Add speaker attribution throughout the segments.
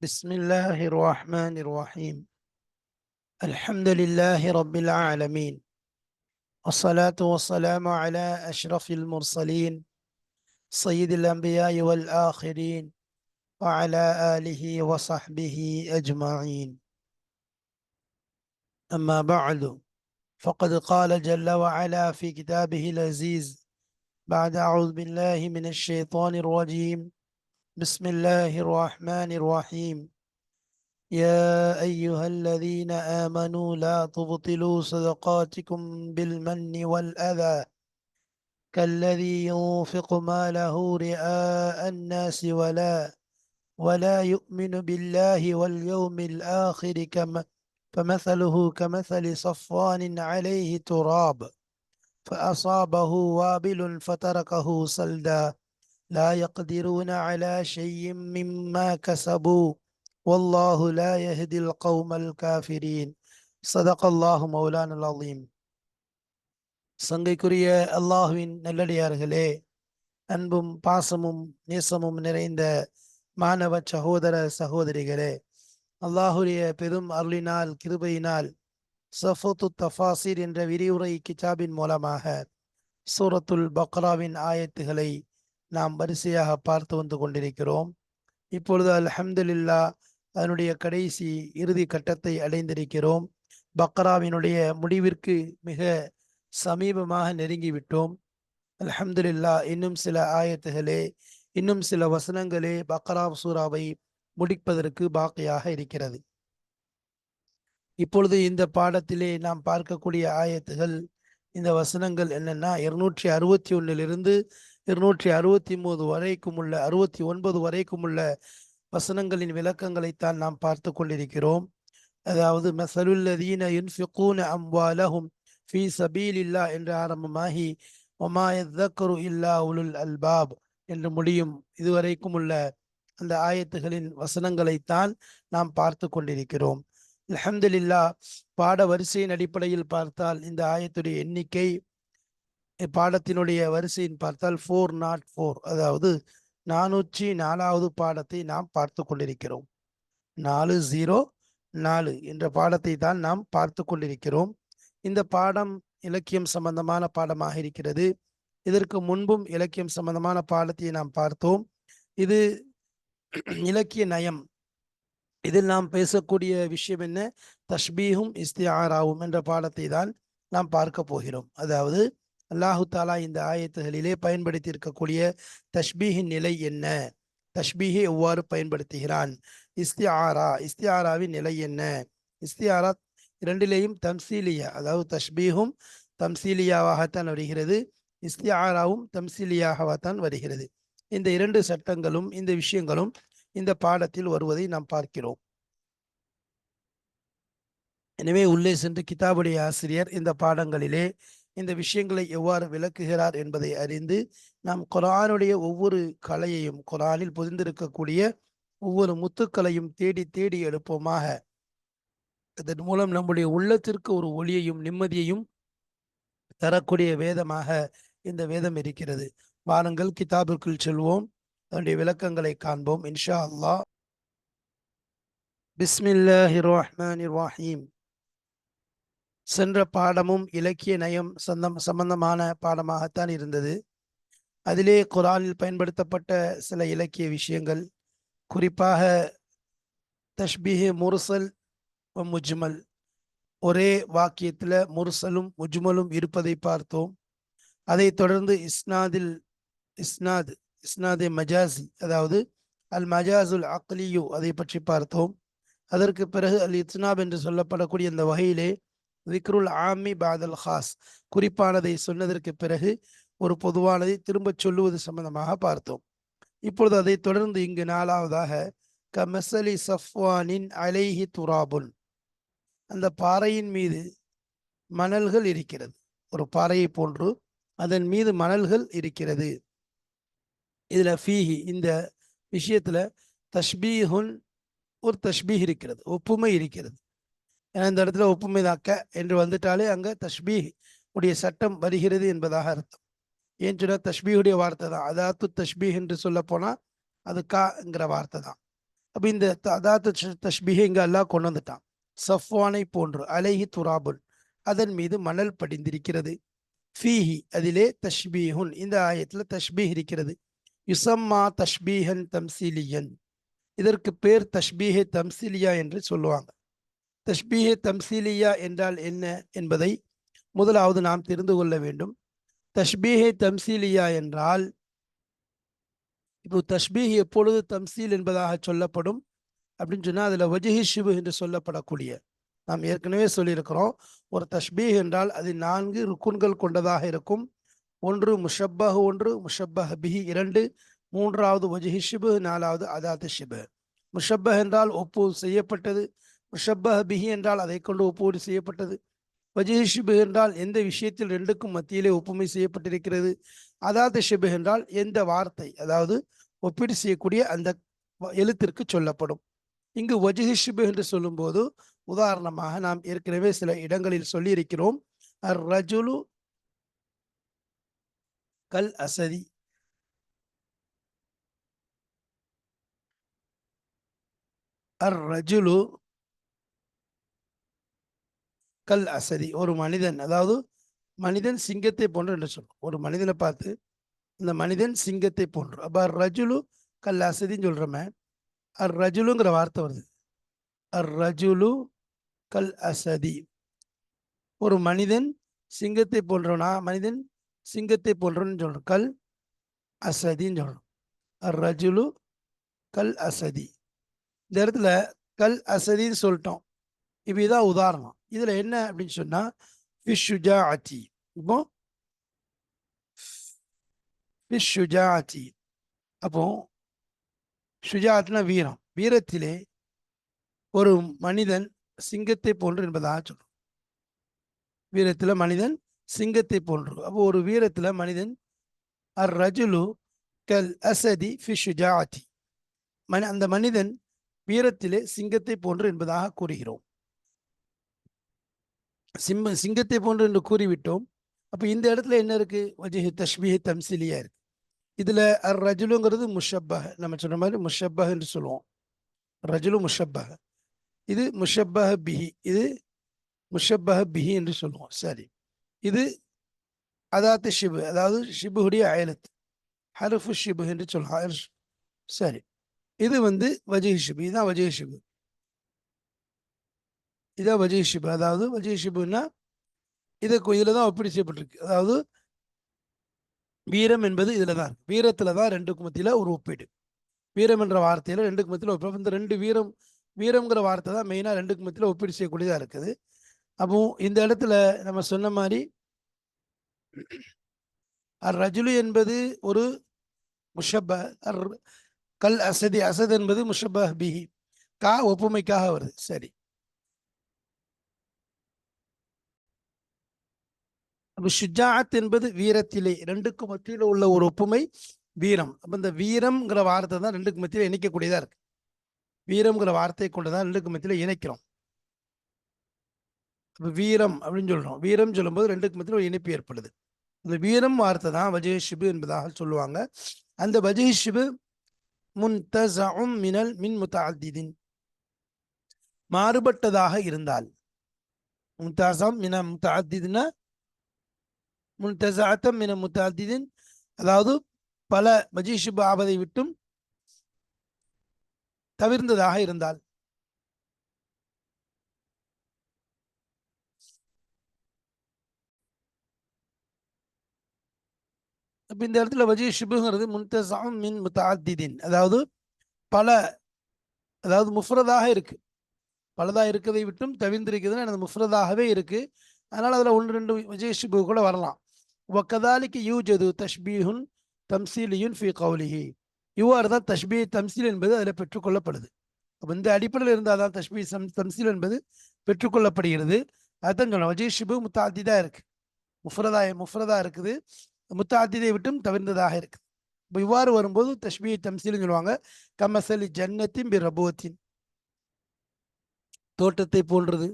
Speaker 1: بسم الله الرحمن الرحيم. الحمد لله رب العالمين، والصلاة والسلام على أشرف المرسلين سيد الأنبياء والآخرين وعلى آله وصحبه أجمعين. أما بعد، فقد قال جل وعلا في كتابه العزيز بعد أعوذ بالله من الشيطان الرجيم. بسم الله الرحمن الرحيم. يا أيها الذين آمنوا لا تبطلوا صدقاتكم بالمن والأذى كالذي ينفق ماله رئاء الناس ولا يؤمن بالله واليوم الآخر فمثله كمثل صفوان عليه تراب فأصابه وابل فتركه صلدا لا يقدرون على شيء مما كسبوا والله لا يهدي القوم الكافرين. صدق الله مولانا العظيم. சங்கைக்குரிய அல்லாஹுவின் நல்லடியார்களே, அன்பும் பாசமும் நேசமும் நிறைந்த மாணவ சகோதர சகோதரிகளே, அல்லாஹுடைய பெரும் அருளினால் கிருபையினால் சஃபத்து தஃபாசிர் என்ற விரிவுரை கிதாபின் மூலமாக சூரத்துல் பக்ராவின் ஆயத்துகளை நாம் வரிசையாக பார்த்து வந்து கொண்டிருக்கிறோம். இப்பொழுது அல்ஹம்துலில்லாஹ் அதனுடைய கடைசி இறுதி கட்டத்தை அடைந்திருக்கிறோம். பக்ராவினுடைய முடிவிற்கு மிக சமீபமாக நெருங்கிவிட்டோம். அல்ஹம்துலில்லாஹ் இன்னும் சில ஆயத்துகளே, இன்னும் சில வசனங்களே பக்ரா சூராவை முடிப்பதற்கு பாக்கியாக இருக்கிறது. இப்பொழுது இந்த பாடத்திலே நாம் பார்க்கக்கூடிய ஆயத்துகள், இந்த வசனங்கள் என்னன்னா 261 263 வரைக்கும் உள்ள 69 வரைக்கும் உள்ள வசனங்களின் விளக்கங்களைத்தான் நாம் பார்த்து கொண்டிருக்கிறோம். அதாவது மஸலுல்லதீன யுன்ஃபிகூன அம்வாலஹும் ஃபீ சபீலில்லாஹ் என்று ஆரம்பமாகி வமா யذكரு இல்லா உலுல் அல்பாப் என்று முடியும் இதுவரைக்கும் உள்ள அந்த ஆயத்துகளின் வசனங்களைத்தான் நாம் பார்த்து கொண்டிருக்கிறோம். அல்ஹம்துலில்லாஹ் பாட வரிசையின் அடிப்படையில் பார்த்தால் இந்த ஆயத்துடைய எண்ணிக்கை, பாடத்தினுடைய வரிசையின் பார்த்தால் 404, அதாவது 404வது பாடத்தை நாம் பார்த்து கொண்டிருக்கிறோம். 404 என்ற பாடத்தை தான் நாம் பார்த்து கொண்டிருக்கிறோம். இந்த பாடம் இலக்கியம் சம்பந்தமான பாடமாக இருக்கிறது. இதற்கு முன்பும் இலக்கியம் சம்பந்தமான பாடத்தை நாம் பார்த்தோம். இது இலக்கிய நயம். இதில் நாம் பேசக்கூடிய விஷயம் என்ன? தஷ்பீஹும் இஸ்திஆராவும் என்ற பாடத்தை தான் நாம் பார்க்க போகிறோம். அதாவது அல்லாஹு தாலா இந்த ஆயத்துகளிலே பயன்படுத்தி இருக்கக்கூடிய தஷ்பீஹின் நிலை என்ன, தஷ்பீஹை எவ்வாறு பயன்படுத்துகிறான், இஸ்திஆராவின் நிலை என்ன, இஸ்திஆரா இரண்டிலேயும் தம்சீலியா, அதாவது தஷ்பீஹும் தம்சீலியாவாகத்தான் வருகிறது, இஸ்திஆராவும் தம்சீலியாகத்தான் வருகிறது. இந்த இரண்டு சட்டங்களும் இந்த விஷயங்களும் இந்த பாடத்தில் வருவதை நாம் பார்க்கிறோம். எனவே உள்ளே சென்று கிதாபுடைய ஆசிரியர் இந்த பாடங்களிலே இந்த விஷயங்களை எவ்வாறு விளக்குகிறார் என்பதை அறிந்து நாம் குர்ஆனுடைய ஒவ்வொரு கலையையும், குர்ஆனில் பொதிந்திருக்கக்கூடிய ஒவ்வொரு முத்துக்களையும் தேடி தேடி எடுப்போமாக. இதன் மூலம் நம்முடைய உள்ளத்திற்கு ஒரு ஒளியையும் நிம்மதியையும் தரக்கூடிய வேதமாக இந்த வேதம் இருக்கிறது. வாருங்கள் கிதாபிற்குள் செல்வோம், அதனுடைய விளக்கங்களை காண்போம் இன்ஷா அல்லாஹ். பிஸ்மில்லாஹிர் ரஹ்மானிர் ரஹீம். சென்ற பாடமும் இலக்கிய நயம் சம்பந்தமான பாடமாகத்தான் இருந்தது. அதிலே குர்ஆனில் பயன்படுத்தப்பட்ட சில இலக்கிய விஷயங்கள், குறிப்பாக தஷ்பீஹ் முர்சல் முஜ்மல், ஒரே வாக்கியத்தில் முர்சலும் முஜ்மலும் இருப்பதை பார்த்தோம். அதை தொடர்ந்து இஸ்னாது மஜாசி, அதாவது அல் மஜாசுல் அக்லியு, அதை பற்றி பார்த்தோம். அதற்கு பிறகு அல் இத்னாப் என்று சொல்லப்படக்கூடிய இந்த வகையிலே விக்ருல் ஆமி பாதல் ஹாஸ், குறிப்பானதை சொன்னதற்கு பிறகு ஒரு பொதுவானதை திரும்ப சொல்லுவது சம்பந்தமாக பார்த்தோம். இப்பொழுது அதை தொடர்ந்து இங்கு நாலாவதாக கமசலி சஃப்வானின் அலைஹி துராபுன், அந்த பாறையின் மீது மணல்கள் இருக்கிறது, ஒரு பாறையை போன்று அதன் மீது மணல்கள் இருக்கிறது. இதுல ஃபீஹி, இந்த விஷயத்துல தஷ்பீஹுன், ஒரு தஷ்பீஹ் இருக்கிறது, ஒப்புமை இருக்கிறது. ஏன்னா இந்த இடத்துல ஒப்புமை தாக்க என்று வந்துட்டாலே அங்க தஷ்பீஹ் உடைய சட்டம் வருகிறது என்பதாக அர்த்தம். ஏன் சொன்னா தஷ்பீஹுடைய வார்த்தை தான், அதாத்து தஷ்பீஹ் என்று சொல்ல போனா அது காங்கிற வார்த்தை தான். அப்ப இந்த அதாத்து தஷ்பீஹை இங்க அல்லாஹ் கொண்டு வந்துட்டான். சஃப்வானை போன்று அலைஹி துராபுன், அதன் மீது மணல் படிந்திருக்கிறது. ஃபீஹி அதிலே தஷ்பீஹுன், இந்த ஆயத்துல தஷ்பீஹ் இருக்கிறது. யுசம்மா தஷ்பீஹன் தம்சீலியன், இதற்கு பேர் தஷ்பீஹே தம்சீலியா என்று சொல்லுவாங்க. தஷ்பீஹே தம்சீலியா என்றால் என்ன என்பதை முதலாவது நாம் தெரிந்து கொள்ள வேண்டும். தஷ்பீஹே தம்சீலியா என்றால், இப்போ தஷ்பீஹ் எப்பொழுது தம்சீல் என்பதாக சொல்லப்படும் அப்படின்னு சொன்னால், அதில் வஜ்ஹி ஷிபு என்று சொல்லப்படக்கூடிய, நாம் ஏற்கனவே சொல்லியிருக்கிறோம், ஒரு தஷ்பீஹ் என்றால் அது 4 ருக்குன்கள் கொண்டதாக இருக்கும். ஒன்று முஷப்பஹ், ஒன்று முஷப்பஹ் பிஹி 2, மூன்றாவது வஜ்ஹி ஷிபு, 4வது அதாத்து ஷிபு. முஷப்பஹ் என்றால் ஒப்பு செய்யப்பட்டது, முஷப்பஹ் பிஹி என்றால் அதை கொண்டு ஒப்புவது செய்யப்பட்டது, வஜ்ஹி ஷிபு என்றால் எந்த விஷயத்தில் ரெண்டுக்கும் மத்தியிலே ஒப்புமை செய்யப்பட்டிருக்கிறது, அதாத்து ஷிபு என்றால் எந்த வார்த்தை, அதாவது ஒப்பீடு செய்யக்கூடிய அந்த எழுத்திற்கு சொல்லப்படும். இங்கு வஜ்ஹி ஷிபு என்று சொல்லும்போது, உதாரணமாக நாம் ஏற்கனவே சில இடங்களில் சொல்லியிருக்கிறோம், அர் ரஜுலு கல் அசதி, அர் ரஜுலு கல் அசதி, ஒரு மனிதன், அதாவது மனிதன் சிங்கத்தை போன்று என்று சொல்லும். ஒரு மனிதனை பார்த்து இந்த மனிதன் சிங்கத்தை போன்று, அப்ப அர் ரஜுலு கல் அசதின்னு சொல்றோமே, அர் ரஜுலுங்கிற வார்த்தை வருது. அர் ரஜுலு கல் அசதி, ஒரு மனிதன் சிங்கத்தை போன்றவனா, மனிதன் சிங்கத்தை போன்றவன் சொல்றோம். கல் அசதின்னு சொல்றோம். அர் ரஜுலு கல் அசதி, இந்த இடத்துல கல் அசதின்னு சொல்லிட்டோம். இப்போ இதான் உதாரணம். இதுல என்ன அப்படின்னு சொன்னா, ஃபிஷுஜாஅத்தி, இப்போ ஃபிஷுஜாஅத்தி, அப்போ ஷுஜாஅத்னா வீரம், வீரத்திலே ஒரு மனிதன் சிங்கத்தை போன்று என்பதாக சொல்றோம். வீரத்தில் மனிதன் சிங்கத்தை போன்று, அப்போ ஒரு வீரத்தில் மனிதன், அர் ரஜுலு கல் அசதி ஃபி ஷுஜாஅத்தி, அந்த மனிதன் வீரத்திலே சிங்கத்தை போன்று என்பதாக கூறுகிறோம். சிங்கத்தை போன்று என்று கூறிவிட்டோம். அப்போ இந்த இடத்துல என்ன இருக்கு, வஜ்ஹி தஷ்பீஹ் தம்சீலியா இருக்கு. இதுல அர் ரஜுலுங்கிறது முஷப்பஹ், நம்ம சொன்ன மாதிரி முஷப்பஹ் என்று சொல்லுவோம். ரஜுலு முஷப்பஹ், இது முஷப்பஹ் பிஹி, இது முஷப்பஹ் பிஹி என்று சொல்லுவோம். சரி, இது அதாத்து ஷிபு, அதாவது ஷிபுடைய அயலத்து, ஹரஃபு ஷிபு என்று சொல்லுவோம். சரி, இது வஜ்ஹி ஷிபு, இதுதான் வஜ்ஹி ஷிபு, இதான் வஜ்ஹி ஷிபு. அதாவது வஜ்ஹி ஷிபுன்னா இதுல தான் ஒப்பீடு செய்யப்பட்டிருக்கு. அதாவது வீரம் என்பது இதுல தான் இருக்கு. வீரத்துல தான் ரெண்டுக்கு மத்தியில ஒரு ஒப்பீடு. வீரம் என்ற வார்த்தையில ரெண்டுக்கு மத்தியில ஒப்பீடு. இந்த ரெண்டு வீரம்ங்கிற வார்த்தை தான் மெயினா ரெண்டுக்கு மத்தியில ஒப்பீடு செய்யக்கூடியதா இருக்குது. அப்போ இந்த இடத்துல நம்ம சொன்ன மாதிரி அர் ரஜுலு என்பது ஒரு முஷப்பஹ், அர் கல் அசதி, அசத் என்பது முஷப்பஹ் பிஹி, கா ஒப்புமைக்காக வருது. சரி, அப்ப ஷுஜாஅத் என்பது வீரத்திலே ரெண்டுக்கு மத்தியில உள்ள ஒரு ஒப்புமை, வீரம். அப்ப இந்த வீரம்ங்கிற வார்த்தை தான் ரெண்டுக்கு மத்தியில இணைக்கக்கூடியதா இருக்கு. வீரம்ங்கிற வார்த்தையை கொண்டுதான் ரெண்டுக்கு மத்தியில இணைக்கிறோம். அப்ப வீரம் அப்படின்னு சொல்றோம். வீரம் சொல்லும்போது ரெண்டுக்கு மத்தியில ஒரு இணைப்பு ஏற்படுது. அந்த வீரம் வார்த்தை தான் வஜ்ஹி ஷிபு என்பதாக சொல்லுவாங்க. அந்த வஜ்ஹி ஷிபு முன்தஸஉம் மின் முத்தஅத்திதின், மாறுபட்டதாக இருந்தால், முன்தஸம் மின முத்தஅத்திதினா முன்தஸஅத்தம் மின முத்தஅத்திதின், அதாவது பல வஜ்ஹி ஷிபு ஆவதை விட்டும் தவிர்ந்ததாக இருந்தால், அப்ப இந்த இடத்துல வஜ்ஹி ஷிபுங்கிறது முன்தஸம் மின் முத்தஅத்திதின், அதாவது பல, அதாவது முஃப்ரதாக இருக்கு, பலதா இருக்கிறதை விட்டும் தவிர்ந்திருக்குதுன்னா அது முஃப்ரதாகவே இருக்கு. அதனால அதுல ஒன்று ரெண்டு வஜ்ஹி ஷிபு கூட வரலாம். வக்கதாலிக்கு யூஜது தஷ்பீஹுன் தம்சீலியுன் ஃபி கௌலிஹி, இவ்வாறு தான் தஷ்பீஹ் தம்சீல் என்பது அதில் பெற்றுக்கொள்ளப்படுது. அப்போ இந்த அடிப்படையில் இருந்தால் தான் தஷ்பீஹ் தம்சீல் என்பது பெற்றுக்கொள்ளப்படுகிறது. அதுதான் சொன்னோம், வஜ்ஹி ஷிபு முத்தாத்திதா இருக்கு, முஃப்ரதா இருக்குது, முத்தாத்திதை விட்டும் தவிர்ந்ததாக இருக்கு. இப்போ இவ்வாறு வரும்போது தஷ்பீஹ் தம்சீல்னு சொல்லுவாங்க. கமசலி ஜன்னத்தின் பி ரபோத்தின், தோட்டத்தை போன்றது,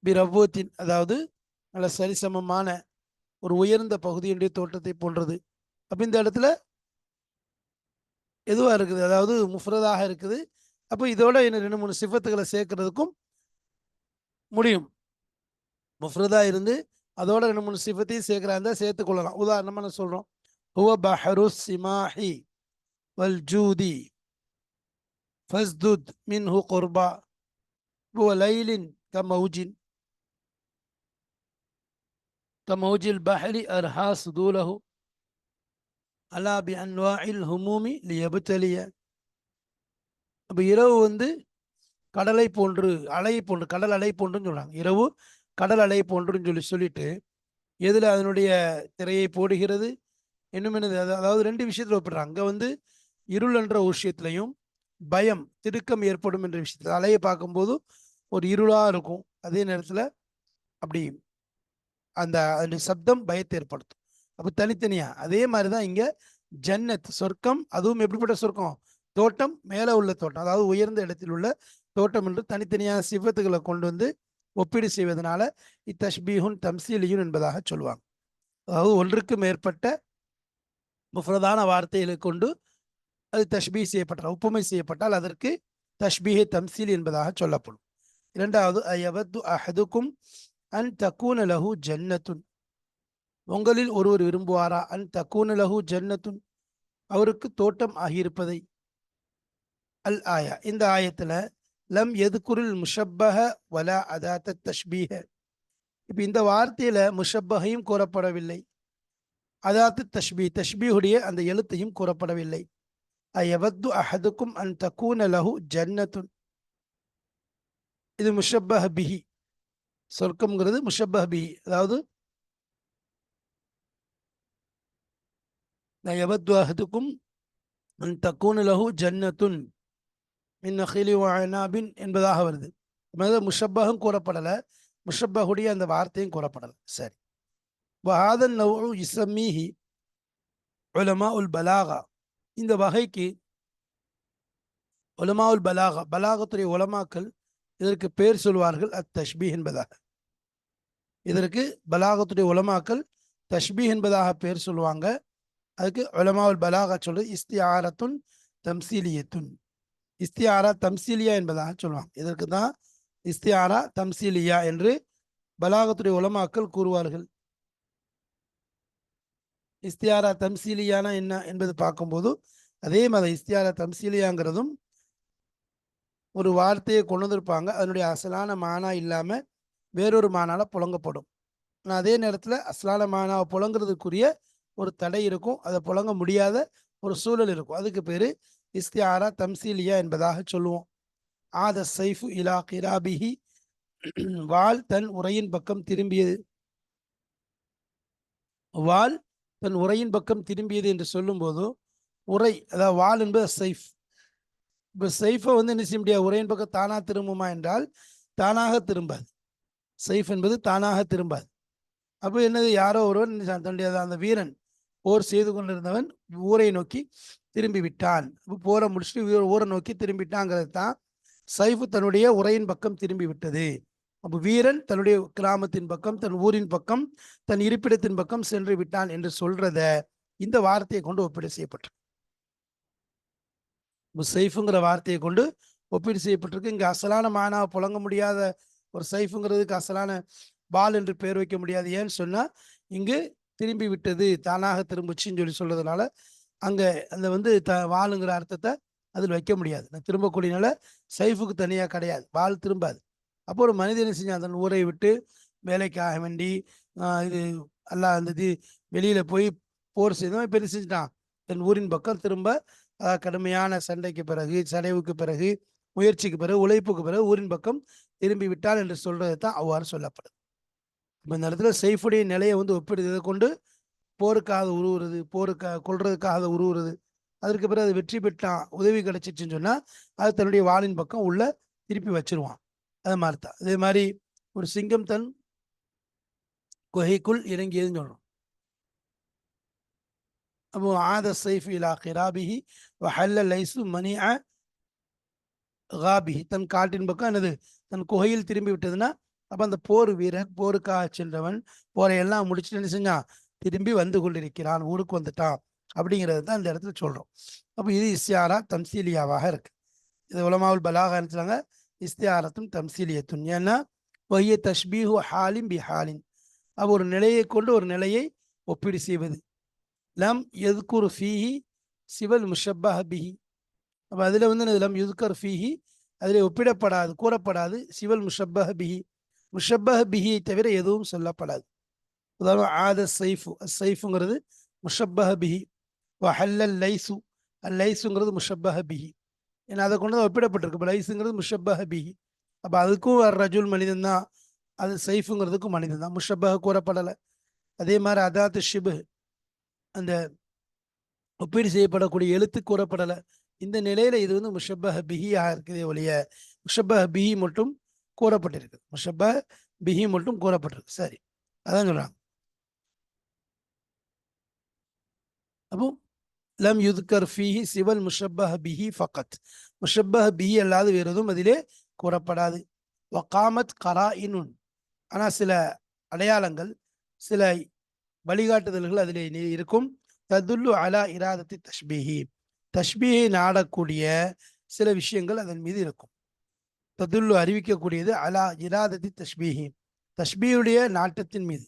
Speaker 1: பி ரபோத்தின் அதாவது நல்ல சரிசமமான ஒரு உயர்ந்த பகுதியுடைய தோட்டத்தை போன்றது. அப்ப இந்த இடத்துல எதுவா இருக்குது, அதாவது முஃப்ரதாக இருக்குது, அப்போ இதோட இன்னும் 2 3 சிஃபத்துகளை சேர்க்கறதுக்கும் முடியும். முஃப்ரதா இருந்து அதோட 2 3 சிஃபத்தையும் சேர்க்கிறா இருந்தால் சேர்த்துக்கொள்ளலாம். உதாரணமா நான் சொல்றோம், ஹுவ பஹரு சிமாஹி வல் ஜூதி ஃபஸ்துத் மின்ஹு குர்பா ஹுவ லைலின் கமௌஜில் பஹரி அர்ஹா சுதூலஹு அலா பி அன்வாஇல் ஹுமூமி லியபுத்தலிய. அப்போ இரவு வந்து கடலை போன்று, அலை போன்று, கடல் அலை போன்றுன்னு சொல்றாங்க. இரவு கடல் அலை போன்றுன்னு சொல்லிட்டு எதில் அதனுடைய திரையை போடுகிறது, இன்னும் என்னது, அதாவது 2 விஷயத்தில் ஒப்பிடுறாங்க. அங்கே வந்து இருள் என்ற விஷயத்திலையும் பயம், திடுக்கம் ஏற்படும் என்ற விஷயத்தில், அலையை பார்க்கும்போது ஒரு இருளாக இருக்கும், அதே நேரத்தில் அப்படி அந்த சப்தம் பயத்தை ஏற்படுத்தும். அப்போ தனித்தனியா அதே மாதிரி தான் இங்கே ஜன்னத் சொர்க்கம், அதுவும் எப்படிப்பட்ட சொர்க்கம், தோட்டம், மேலே உள்ள தோட்டம், அதாவது உயர்ந்த இடத்தில் உள்ள தோட்டம் என்று தனித்தனியான சிவத்துகளை கொண்டு வந்து ஒப்பீடு செய்வதனால இத்தஷ்பீஹுன் தம்சீலியுன் என்பதாக சொல்லுவாங்க. அதாவது ஒன்றுக்கு மேற்பட்ட முஃப்ரதான வார்த்தைகளை கொண்டு அது தஷ்பீ செய்யப்பட்டால், ஒப்புமை செய்யப்பட்டால் அதற்கு தஷ்பீஹே தம்சீல் என்பதாக சொல்லப்படும். இரண்டாவது, அயவது அஹதுக்கும் அன் தக்கூன லஹு ஜன்னத்துன், உங்களில் ஒருவர் விரும்புவாரா, அன் தக்கூன லஹு ஜன்னத்துன், அவருக்கு தோட்டம் ஆகியிருப்பதை. அல் ஆயா, இந்த ஆயத்துல லம் எதுக்குரில் முஷப்பஹ வலா அதாத்த தஷ்பீஹ. இப்ப இந்த வார்த்தையில முஷப்பகையும் கூறப்படவில்லை, அதாத்து தஷ்பீ, தஷ்பீஹுடைய அந்த எழுத்தையும் கூறப்படவில்லை. அயவது அஹதுக்கும் அன் தக்கூன லஹு ஜன்னத்துன், இது முஷப்பஹ பிஹி, சொர்க்கம்ங்கிறது முஷப்பஹ பிஹி, அதாவது அயவது அஹதுக்கும் அன் தக்கூன லஹு ஜன்னத்துன் மின் நஹீலி வ அனாபின் என்பதாக வருது. முஷப்பகம் கூறப்படலை, முஷப்பகுடைய அந்த வார்த்தையும் கூறப்படலை. சரி, வஹாதன் நவ்உ யுஸம்மீஹி உலமா உல் பலாகா, இந்த வகைக்கு உலமா உல் பலாகா, பலாகத்துடைய உலமாக்கள் இதற்கு பேர் சொல்வார்கள் அத் தஷ்பீஹ் என்பதாக. இதற்கு பலாகத்துடைய உலமாக்கள் தஷ்பீஹ் என்பதாக பேர் சொல்லுவாங்க. அதுக்கு உலமா உல் பலாகா சொல்றது இஸ்திஆரத்துன் தம்சீலியத்துன், இஸ்தியாரா தம்சீலியா என்பதாக சொல்லுவாங்க. இதற்கு தான் இஸ்தியாரா தம்சீலியா என்று பலாகத்துடைய உலமாக்கள் கூறுவார்கள். இஸ்தியாரா தம்சீலியானா என்ன என்பது பார்க்கும்போது அதே மாதிரி இஸ்தியாரா தம்சீலியாங்கிறதும் ஒரு வார்த்தையை கொண்டு வந்திருப்பாங்க, அதனுடைய அசலான மானா இல்லாமல் வேறொரு மானால புழங்கப்படும். ஆனால் அதே நேரத்தில் அசலான மானாவை புழங்குறதுக்குரிய ஒரு தடை இருக்கும், அதை புழங்க முடியாத ஒரு சூழல் இருக்கும். அதுக்கு பேர் இஸ்தியாரா தம்சீலியா என்பதாக சொல்லுவோம். ஆத சைஃபு இலா கிராபிஹி, வால் தன் உரையின் பக்கம் திரும்பியது, வால் தன் உரையின் பக்கம் திரும்பியது என்று சொல்லும்போது, உரை அதாவது வால் என்பது சைஃப். இப்போ சைஃபை வந்து என்ன செய்ய முடியாது, உரையின் பக்கம் தானாக திரும்புமா என்றால் தானாக திரும்பாது. சைஃப் என்பது தானாக திரும்பாது. அப்போ என்னது, யாரோ ஒருவன் தன்னுடைய அந்த வீரன் போர் செய்து கொண்டிருந்தவன் ஊரை நோக்கி திரும்பி விட்டான், போரை முடிச்சுட்டு ஊரை நோக்கி திரும்பிட்டாங்கிறது தான் சைஃபு தன்னுடைய உரையின் பக்கம் திரும்பி விட்டது. அப்போ வீரன் தன்னுடைய கிராமத்தின் பக்கம், தன் ஊரின் பக்கம், தன் இருப்பிடத்தின் பக்கம் சென்று விட்டான் என்று சொல்றத இந்த வார்த்தையை கொண்டு ஒப்பீடு செய்யப்பட்டு, சைஃபுங்கிற வார்த்தையை கொண்டு ஒப்பீடு செய்யப்பட்டிருக்கு. இங்கே அசலான மானாவை புழங்க முடியாத ஒரு சைஃபுங்கிறதுக்கு அசலான பால் என்று பேர் வைக்க முடியாது. ஏன்னு சொன்னால் இங்கு திரும்பி விட்டது, தானாக திரும்பிச்சின்னு சொல்லி சொல்றதுனால அங்கே அந்த வந்து வாளுங்கிற அர்த்தத்தை அதில் வைக்க முடியாது. நான் திரும்பக்கூடியனால சைஃபுக்கு தனியாக கிடையாது, வாள் திரும்பாது. அப்போ ஒரு மனிதனை செஞ்சான், தன் ஊரை விட்டு வேலைக்காக வேண்டி இது எல்லாம் அந்த இது வெளியில் போய் போர் செய்தவன் பெரிய செஞ்சுட்டான், தன் ஊரின் பக்கம் திரும்ப கடுமையான சண்டைக்கு பிறகு, சடைவுக்கு பிறகு, முயற்சிக்கு பிறகு, உழைப்புக்கு பிறகு ஊரின் பக்கம் திரும்பி விட்டால் என்று சொல்றது தான் அவ்வாறு சொல்லப்படுது. இப்போ இந்த இடத்துல சைஃபுடைய நிலையை வந்து ஒப்பிடுறதை கொண்டு போருக்காக உருவுறது, கொள்றதுக்காக உருவுறது, அதற்கு பிறகு அது வெற்றி பெற்றான், உதவி கிடைச்சிச்சுன்னு சொன்னால் அது தன்னுடைய வாளின் பக்கம் உள்ள திருப்பி வச்சிருவான். அது மாதிரி தான். அதே மாதிரி ஒரு சிங்கம் தன் குகைக்குள் இறங்கியதுன்னு சொல்றோம். அப்போ ஆத சைஃப் இலா கிராபிஹி வஹல்ல லைசு மனிஅ காபிஹி, தன் காட்டின் பக்கம் என்னது, தன் குகையில் திரும்பி விட்டதுன்னா அப்போ அந்த போர் வீரன், போருக்காக சென்றவன் போரை எல்லாம் முடிச்சுட்டு என்ன செஞ்சான், திரும்பி வந்து கொண்டிருக்கிறான், ஊருக்கு வந்துட்டான் அப்படிங்கிறது தான் இந்த இடத்துல சொல்றோம். அப்போ இது இஸ்யாரா தம்சீலியாவாக இருக்கு. இது உலமாவுல் பலாகா சொல்றாங்க இஸ்தியாரத்தும் தம்சீலியத்துன். ஏன்னா வஹிய தஷ்பீஹு ஹாலின் பி ஹாலின், அப்போ ஒரு நிலையை கொண்டு ஒரு நிலையை ஒப்பீடு செய்வது. லம் எதுக்குரு ஃபீஹி சிவல் முஷப்பஹ பிஹி, அப்போ அதில் வந்து லம் யுதுக்கர் ஃபீஹி, அதில் ஒப்பிடப்படாது கூறப்படாது. சிவல் முஷப்பஹ பிஹி, முஷப்பஹ பிஹியை தவிர எதுவும் சொல்லப்படாது. உதாரணம் ஆத சைஃபு, சைஃபுங்கிறது முஷப்பஹ பிஹி. வஹல்லல் லைசு, அல் லைசுங்கிறது முஷப்பஹ பிஹி. ஏன்னா அதை கொண்டு தான் ஒப்பிடப்பட்டிருக்கு. இப்போ லைஸுங்கிறது முஷப்பஹ பிஹி, அப்போ அதுக்கும் ரஜுல் மனிதன் தான், அது சைஃபுங்கிறதுக்கும் மனிதன் தான், முஷப்பஹ கூறப்படலை. அதே மாதிரி அதாத்து ஷிபு, அந்த ஒப்பீடு செய்யப்படக்கூடிய எழுத்து கூறப்படலை. இந்த நிலையில இது வந்து முஷப்பஹ பிஹியாக இருக்குதே ஒழிய முஷப்பஹ பிஹி மட்டும் கூறப்பட்டிருக்கு. முஷப்பஹ பிஹி மட்டும் கூறப்பட்டிருக்கு. சரி, அதான் சொல்றாங்க. அப்போ லம் யுத்கர் ஃபீஹி சிவல் முஷப்பஹ பிஹி ஃபகத், முஷப்பஹ பிஹி அல்லாது வேறு எதுவும் அதிலே கூறப்படாது. வகாமத் கராயினுன், ஆனால் சில அடையாளங்கள், சில வழிகாட்டுதல்கள் அதிலே இருக்கும். ததுல்லு அலா இராதத்தி தஷ்பீஹி, தஷ்பீஹை நாடக்கூடிய சில விஷயங்கள் அதன் மீது இருக்கும். ததுல்லு அறிவிக்கக்கூடியது அலா இராதத்தி தஷ்பீஹி, தஷ்பீஹுடைய நாட்டத்தின் மீது,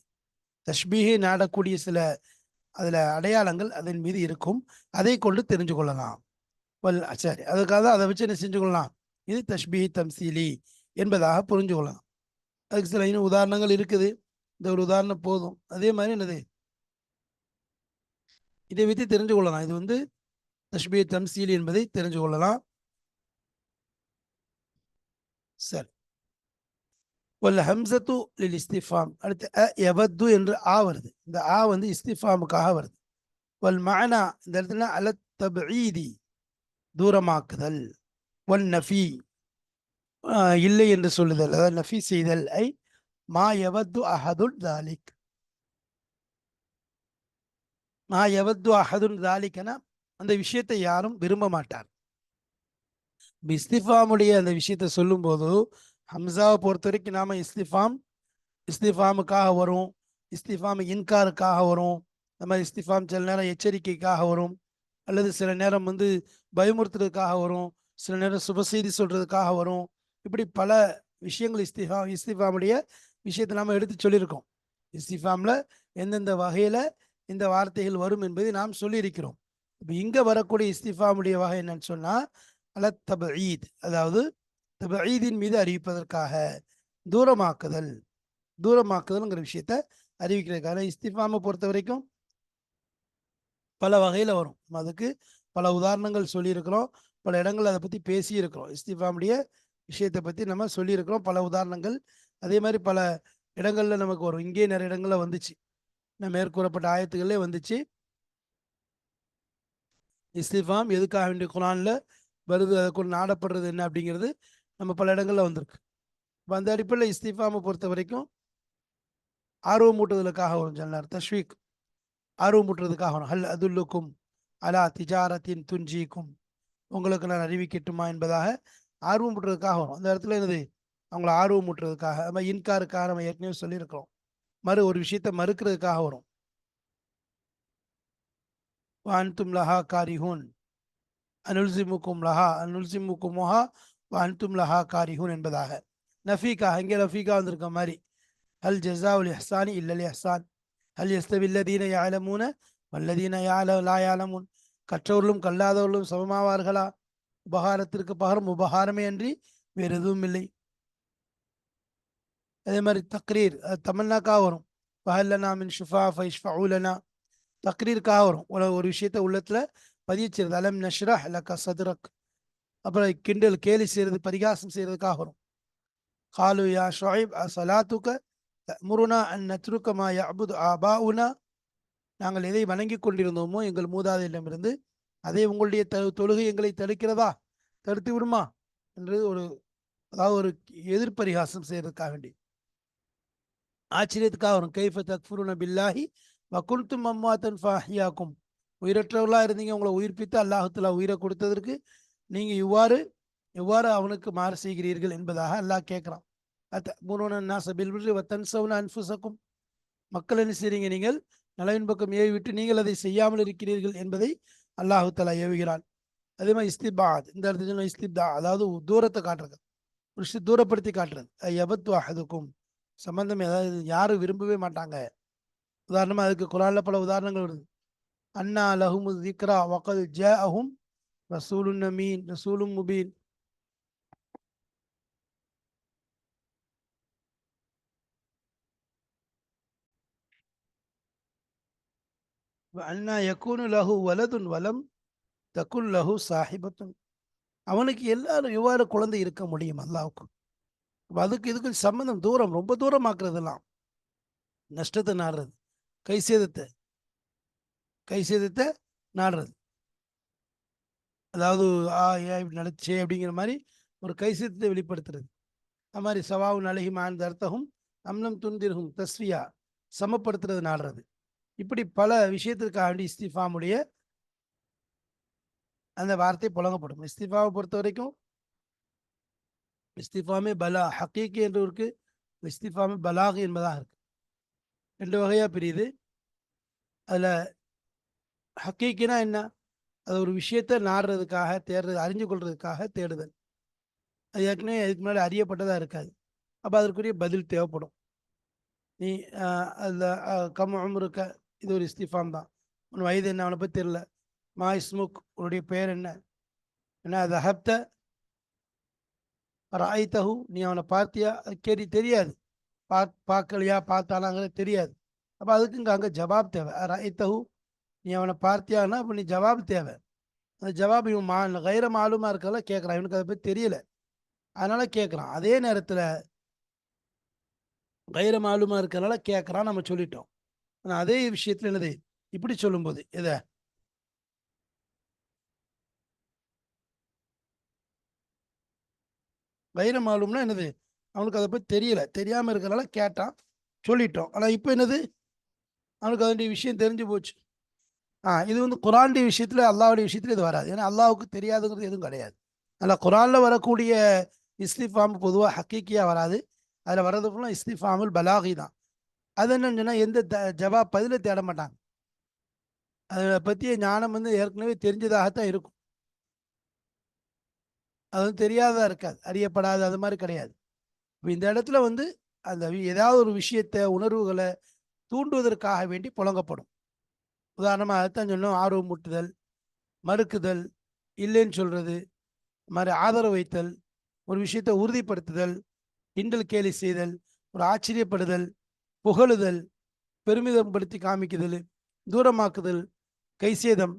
Speaker 1: தஷ்பீஹை நாடக்கூடிய சில அதில் அடையாளங்கள் அதன் மீது இருக்கும். அதை கொண்டு தெரிஞ்சு கொள்ளலாம். சரி, அதுக்காக தான் அதை வச்சு என்ன செஞ்சு கொள்ளலாம், இது தஷ்பீஹி தம்சீலி என்பதாக புரிஞ்சு கொள்ளலாம். அதுக்கு சில இன்னும் உதாரணங்கள் இருக்குது. இந்த ஒரு உதாரணம் போதும். அதே மாதிரி என்னது, இதை வைத்து தெரிஞ்சு கொள்ளலாம். இது வந்து தஷ்பீஹி தம்சீலி என்பதை தெரிஞ்சு கொள்ளலாம். சரி, வல் ஹம்சத்து லில் இஸ்திஃபாம், அடுத்து எவது என்று ஆ வருது. இந்த ஆ வந்து இஸ்திஃபாமுக்காக வருது. வல் மஅனா, இந்த இடத்துல அல தப்ஈதி தூரமாக்குதல், வன் நஃபி இல்லை என்று சொல்லுதல், அதாவது நஃபி செய்தல். ஐ மா எவது அஹதுன் தாலிக், மா எவது அஹதுன் தாலிக்கனா அந்த விஷயத்தை யாரும் விரும்ப மாட்டார். இஸ்திஃபாமுடைய அந்த விஷயத்தை சொல்லும் போது ஹம்சாவை பொறுத்த வரைக்கும் நாம இஸ்திஃபாமுக்காக வரும், இஸ்திஃபாம் இன்காருக்காக வரும், அந்த மாதிரி இஸ்திஃபாம் சில நேரம் எச்சரிக்கைக்காக வரும், அல்லது சில நேரம் வந்து பயமுறுத்துறதுக்காக வரும், சில நேரம் சுப செய்தி சொல்றதுக்காக வரும். இப்படி பல விஷயங்கள் இஸ்திஃபாமுடைய விஷயத்தை நாம எடுத்து சொல்லியிருக்கோம். இஸ்திஃபாம்ல எந்தெந்த வகையில இந்த வார்த்தைகள் வரும் என்பதை நாம் சொல்லியிருக்கிறோம். இப்போ இங்க வரக்கூடிய இஸ்திஃபாமுடைய வகை என்னன்னு சொன்னா அல தபஈத், அதாவது தபஈதின் மீது அறிவிப்பதற்காக, தூரமாக்குதல், தூரமாக்குதல்ங்கிற விஷயத்த அறிவிக்கிறதுக்காக. இஸ்திஃபாமை பொறுத்த வரைக்கும் பல வகையில வரும். அதுக்கு பல உதாரணங்கள் சொல்லியிருக்கிறோம், பல இடங்கள் அதை பத்தி பேசியிருக்கிறோம். இஸ்திஃபாமுடைய விஷயத்தை பத்தி நம்ம சொல்லியிருக்கிறோம், பல உதாரணங்கள். அதே மாதிரி பல இடங்கள்ல நமக்கு வரும். இங்கே நிறைய இடங்கள்ல வந்துச்சு, நம்ம மேற்கூறப்பட்ட ஆயத்துகளே வந்துச்சு. இஸ்திஃபாம் எதுக்காக வேண்டிய குரான்ல வருது, அதை கொண்டு நாடப்படுறது என்ன அப்படிங்கிறது நம்ம பல இடங்கள்ல வந்திருக்கு. அந்த அடிப்படையில் இஸ்திஃபாமை பொறுத்த வரைக்கும் ஆர்வமூட்டுதலுக்காக வரும். சொன்னார் தஷ்வீக், ஆர்வமூட்டுறதுக்காக வரும். ஹல் அதுல்லுக்கும் அலா திஜாரத்தின் துஞ்சிக்கும், உங்களுக்கு நான் அறிவிக்கட்டுமா என்பதாக ஆர்வமூட்டுறதுக்காக வரும். அந்த இடத்துல என்னது, அவங்கள ஆர்வமூட்டுறதுக்காக. நம்ம இன்காருக்காக நம்ம ஏற்கனவே சொல்லியிருக்கிறோம். ஒரு விஷயத்தை மறுக்கிறதுக்காக வரும். வான்தும் லஹா காரிஹூன் அனுல்சிமுக்கும் லஹா அனுல்சிமுக்குமுஹா வான்தும் லஹா காரிஹூன் என்பதாக. நஃபீக்காக, இங்கே நஃபீக்கா வந்திருக்க மாதிரி ஹல் ஜஸாவுல் இஹ்சானி இல்லல் இஹ்சான், ஹல் யஸ்தவில்லதீன யாலமூன வல்லதீன லா யாலமூன், கற்றவர்களும் கல்லாதவர்களும் சமமாவார்களா, உபகாரத்திற்கு பகரம் உபகாரமே அன்றி வேறு எதுவும் இல்லை. அதே மாதிரி தக்ரீர், தமன்னாக்காக வரும். ஃபஹல்லனா மின் ஷுஃபா ஃபைஷ்ஃபஉலனா, தக்ரீருக்காக வரும். ஒரு விஷயத்தை உள்ளத்துல பதியச்சிருது. அலம் நஷ்ரஹ் லக சதுரக், அப்புறம் கிண்டல் கேலி செய்யறது, பரிகாசம் செய்யறதுக்காக வரும். காலு யா ஷுஐப் அஸலாத்துக தஅமுருனா அன் நத்ருக மா யஅபுது ஆபாஉனா, நாங்கள் எதை வணங்கி கொண்டிருந்தோமோ எங்கள் மூதாதையிடமிருந்து அதை உங்களுடைய தொழுகை எங்களை தடுக்கிறதா, தடுத்து விடுமா என்று ஒரு, அதாவது ஒரு எதிர்பரிகாசம் செய்யறதுக்காக வேண்டி. ஆச்சரியத்துக்காக வரும். கைஃப தக்ஃபுருன பில்லாஹி வ குன்தும் அம்வாத்தன் ஃபஅஹ்யாக்கும், உயிரற்றவர்களா இருந்தீங்க, உங்களை உயிர்ப்பித்து அல்லாஹ்வுத்தஆலா உயிரை கொடுத்ததற்கு நீங்க எவ்வாறு அவனுக்கு மாறு செய்கிறீர்கள் என்பதாக அல்லாஹ் கேட்கிறான். அத்தமுருன நாஸ பில் பிர்ரி வ தன்ஸவுன அன்ஃபுஸக்கும், மக்கள் என்ன செய்றீங்க, நீங்கள் நலவின் பக்கம் ஏவி விட்டு நீங்கள் அதை செய்யாமல் இருக்கிறீர்கள் என்பதை அல்லாஹ்வுத்தஆலா ஏவுகிறான். அதே மாதிரி இஸ்திபாத், இந்த இடத்துல சொன்ன இஸ்திப்தா, அதாவது தூரத்தை காட்டுறது, ஒரு விஷயம் தூரப்படுத்தி காட்டுறது. எபத்து அஹதுக்கும், சம்பந்தம் ஏதாவது யாரும் விரும்பவே மாட்டாங்க. உதாரணமா அதுக்கு குரான்ல பல உதாரணங்கள் வருது. அன்னா லஹுமு திக்ரா வகல் ஜாஅஹும் ரசூலுன் அமீன் ரசூலும் முபீன். அன்னா யக்கூனு லஹு வலதுன் வலம் தகுல் லஹு சாஹிபத்துன். அவனுக்கு எல்லாரும் எவ்வாறு குழந்தை இருக்க முடியும் அல்லாவுக்கு? அதுக்கு இதுக்கு சம்பந்தம் தூரம், ரொம்ப தூரமாக்குறதெல்லாம் நஷ்டத்தை நாடுறது, கை சேதத்தை கை சேதத்தை நாடுறது. அதாவது ஏன் இப்படி நடந்துச்சே அப்படிங்கிற மாதிரி ஒரு கை சேதத்தை வெளிப்படுத்துறது. அது மாதிரி சவாவுன் அழகி மான் அர்த்தகும் அம்லம் துன்திர்கும் தஸ்வியா, சமப்படுத்துறது நாடுறது. இப்படி பல விஷயத்திற்காக வேண்டி இஸ்திஃபாமுடைய அந்த வார்த்தை புழங்கப்படும். இஸ்திஃபாவை பொறுத்த வரைக்கும் இஸ்திஃபாமே பலா ஹக்கீக்கி என்று இருக்கு, இஸ்திஃபாமே பலாக் என்பதாக இருக்கு. ரெண்டு வகையா பிரியுது. அதுல ஹக்கீக்கினா என்ன? அது ஒரு விஷயத்தை நாடுறதுக்காக தேடுறது, அறிஞ்சு கொள்றதுக்காக தேடுதல். அது ஏற்கனவே அதுக்கு முன்னாடி அறியப்பட்டதா இருக்காது. அப்போ அதற்குரிய பதில் தேவைப்படும். நீ அதில் கம் உம்ருக்க, இது ஒரு இஸ்திஃபாம் தான். உன் வயது என்ன? அவனை பற்றி தெரியல. மா இஸ்முக், உன்னுடைய பெயர் என்ன? என்ன தஹப்த ராய்தஹு, நீ அவனை பார்த்தியா? அது தெரியாது. பார்க்கலையா பார்த்தானாங்கிறது தெரியாது. அப்போ அதுக்கு அங்கே ஜவாப் தேவை. ராய்தஹு, நீ அவனை பார்த்தியான்னா அப்போ நீ ஜவாப் தேவை. அந்த ஜவாப் இவன் கைர மாலுமா இருக்கல கேட்குறான், இவனுக்கு அதை பற்றி தெரியல, அதனால கேட்குறான். அதே நேரத்தில் கைர மாலுமா இருக்கிறனால கேட்குறான், நம்ம சொல்லிட்டோம். ஆனால் அதே விஷயத்தில் என்னது இப்படி சொல்லும்போது எதை கைர மாலும்னா என்னது? அவனுக்கு அதை பற்றி தெரியல, தெரியாமல் இருக்கிறனால கேட்டான், சொல்லிட்டோம். ஆனால் இப்போ என்னது? அவனுக்கு அதனுடைய விஷயம் தெரிஞ்சு போச்சு. இது வந்து குரானுடைய விஷயத்துல, அல்லாவுடைய விஷயத்துல இது வராது. ஏன்னா அல்லாவுக்கு தெரியாதுங்கிறது எதுவும் கிடையாது. அதில் குரானில் வரக்கூடிய இஸ்திஃபாம் பொதுவாக ஹக்கீக்கியாக வராது. அதில் வர்றது ஃபுல்லாக இஸ்திஃபாமுல் பலாகி தான். அது என்னன்னு சொன்னால் எந்த ஜவாப் பதில தேட மாட்டாங்க. அதை பற்றிய ஞானம் வந்து ஏற்கனவே தெரிஞ்சதாகத்தான் இருக்கும். அது வந்து தெரியாததா இருக்காது, அறியப்படாது, அது மாதிரி கிடையாது. இப்போ இந்த இடத்துல வந்து அந்த ஏதாவது ஒரு விஷயத்தை, உணர்வுகளை தூண்டுவதற்காக வேண்டி புழங்கப்படும். உதாரணமாக அதைத்தான் சொன்னோம், ஆர்வம் மூட்டுதல், மறுக்குதல், இல்லைன்னு சொல்றது, மாதிரி ஆதரவு வைத்தல், ஒரு விஷயத்தை உறுதிப்படுத்துதல், கிண்டல் கேலி செய்தல், ஒரு ஆச்சரியப்படுதல், புகழுதல், பெருமிதம் படுத்தி காமிக்குதல், தூரமாக்குதல், கைசேதம்,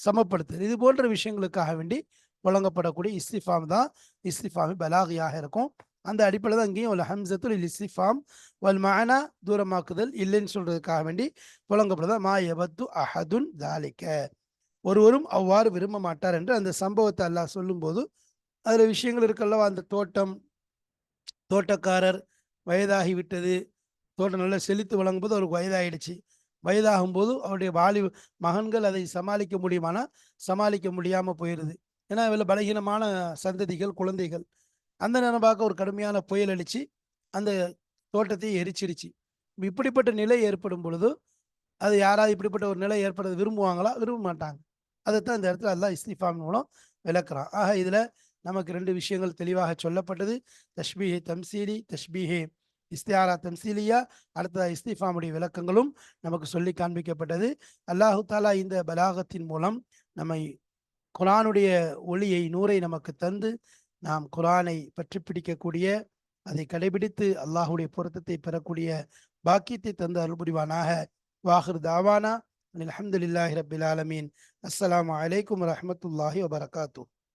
Speaker 1: சமப்படுத்துதல், இது போன்ற விஷயங்களுக்காக வேண்டி வழங்கப்படக்கூடிய இஸ்திஃபாம் தான் இஸ்திஃபாமி பலாகியாக இருக்கும். அந்த அடிப்படையில் தான் இங்கேயும் ஒரு ஹம்சத்துல் இஸ்திஃபாம் வல் மானா, தூரமாக்குதல், இல்லைன்னு சொல்றதுக்காக வேண்டி புழங்கப்படுதா மா எபத்து அஹதுன் தாலிக்க, ஒருவரும் அவ்வாறு விரும்ப மாட்டார் என்று அந்த சம்பவத்தை அல்லாஹ் சொல்லும்போது அதில் விஷயங்கள் இருக்கல்லவா. அந்த தோட்டக்காரர் வயதாகி விட்டது, தோட்டம் நல்லா செழித்து வழங்கும் போது அவருக்கு வயதாகிடுச்சு. வயதாகும் போது அவருடைய மகன்கள் அதை சமாளிக்க முடியுமானா சமாளிக்க முடியாமல் போயிடுது. ஏன்னா இதில் பலகீனமான சந்ததிகள், குழந்தைகள். அந்த நேரம் பார்க்க ஒரு கடுமையான புயல் அடித்து அந்த தோட்டத்தை எரிச்சிருச்சு. இப்படிப்பட்ட நிலை ஏற்படும் பொழுது அது யாராவது இப்படிப்பட்ட ஒரு நிலை ஏற்படுறது விரும்புவாங்களா? விரும்ப மாட்டாங்க. அதைத்தான் இந்த இடத்துல அல்லாஹ் இஸ்திஃபாம் மூலம் விளக்குறான். ஆக இதில் நமக்கு ரெண்டு விஷயங்கள் தெளிவாக சொல்லப்பட்டது. தஷ்பீஹே தம்சீலி, தஷ்பீஹே இஸ்தியாரா தம்சீலியா, அடுத்த இஸ்திஃபாமுடைய விளக்கங்களும் நமக்கு சொல்லி காண்பிக்கப்பட்டது. அல்லாஹு தாலா இந்த பலாகத்தின் மூலம் நம்மை குரானுடைய ஒளியை, நூரை நமக்கு தந்து நாம் குரானை பற்றி பிடிக்கக்கூடிய, அதை கடைபிடித்து அல்லாஹுடைய பொருத்தத்தை பெறக்கூடிய பாக்கியத்தை தந்து அருள் புரிவானாக. வாஹிர் தாவானா அல்ஹம்துலில்லாஹி ரப்பில் ஆலமீன். அஸ்ஸலாமு அலைக்கும் வரஹ்மத்துல்லாஹி வபரகாத்துஹு.